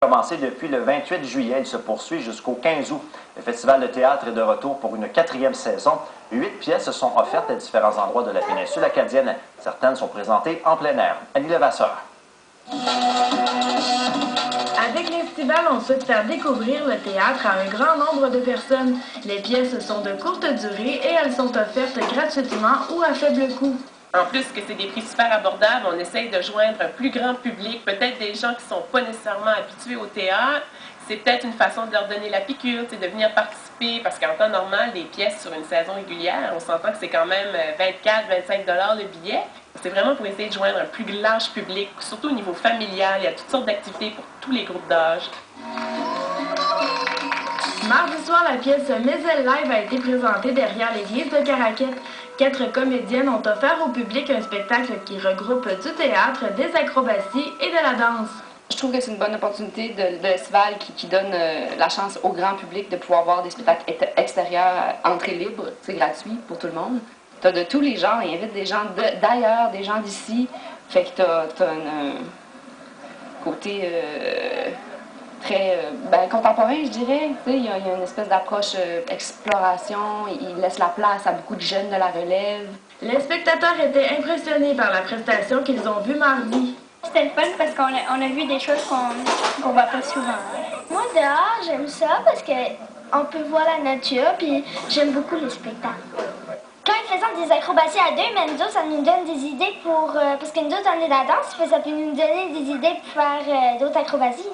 Commencé depuis le 28 juillet, il se poursuit jusqu'au 15 août. Le Festival de théâtre est de retour pour une 4e saison. 8 pièces sont offertes à différents endroits de la péninsule acadienne. Certaines sont présentées en plein air. Annie Levasseur. Avec l'Estival, on souhaite faire découvrir le théâtre à un grand nombre de personnes. Les pièces sont de courte durée et elles sont offertes gratuitement ou à faible coût. En plus que c'est des prix super abordables, on essaye de joindre un plus grand public, peut-être des gens qui ne sont pas nécessairement habitués au théâtre. C'est peut-être une façon de leur donner la piqûre, de venir participer, parce qu'en temps normal, des pièces sur une saison régulière, on s'entend que c'est quand même 24-25 $ le billet. C'est vraiment pour essayer de joindre un plus large public, surtout au niveau familial. Il y a toutes sortes d'activités pour tous les groupes d'âge. Mardi soir, la pièce Mézelle Live a été présentée derrière l'église de Caraquet. 4 comédiennes ont offert au public un spectacle qui regroupe du théâtre, des acrobaties et de la danse. Je trouve que c'est une bonne opportunité de l'Estival qui donne la chance au grand public de pouvoir voir des spectacles extérieurs, entrée libre, c'est gratuit pour tout le monde. T'as de tous les genres, ils invitent des gens d'ailleurs, des gens d'ici, fait que t'as un côté très contemporain, je dirais. Il y a une espèce d'approche exploration, il laisse la place à beaucoup de jeunes de la relève. Les spectateurs étaient impressionnés par la prestation qu'ils ont vue mardi. C'était le fun parce qu'on a vu des choses qu'on voit pas souvent. Moi, dehors, j'aime ça parce qu'on peut voir la nature, puis j'aime beaucoup les spectacles. Quand ils faisaient des acrobaties à deux, mais nous autres, ça nous donne des idées pour... parce que nous autres, on est de la danse, ça peut nous donner des idées pour faire d'autres acrobaties.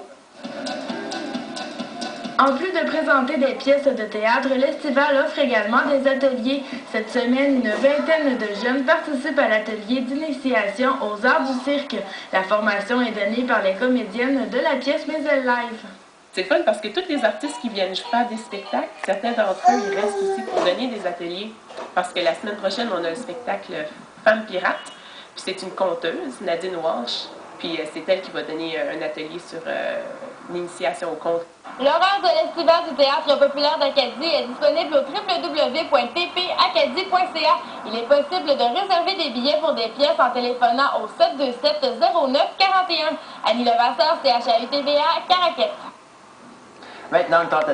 En plus de présenter des pièces de théâtre, l'Estival offre également des ateliers. Cette semaine, une vingtaine de jeunes participent à l'atelier d'initiation aux arts du cirque. La formation est donnée par les comédiennes de la pièce Mézelle Live. C'est fun parce que tous les artistes qui viennent faire des spectacles, certains d'entre eux, ils restent aussi pour donner des ateliers. Parce que la semaine prochaine, on a le spectacle Femme pirate. Puis c'est une conteuse, Nadine Walsh. Puis c'est elle qui va donner un atelier sur l'initiation au conte. L'horaire de l'Estival du Théâtre populaire d'Acadie est disponible au www.ppacadie.ca. Il est possible de réserver des billets pour des pièces en téléphonant au 727-09-41. Annie Levasseur, CHAU TVA, Caraquet. Maintenant, une tentative.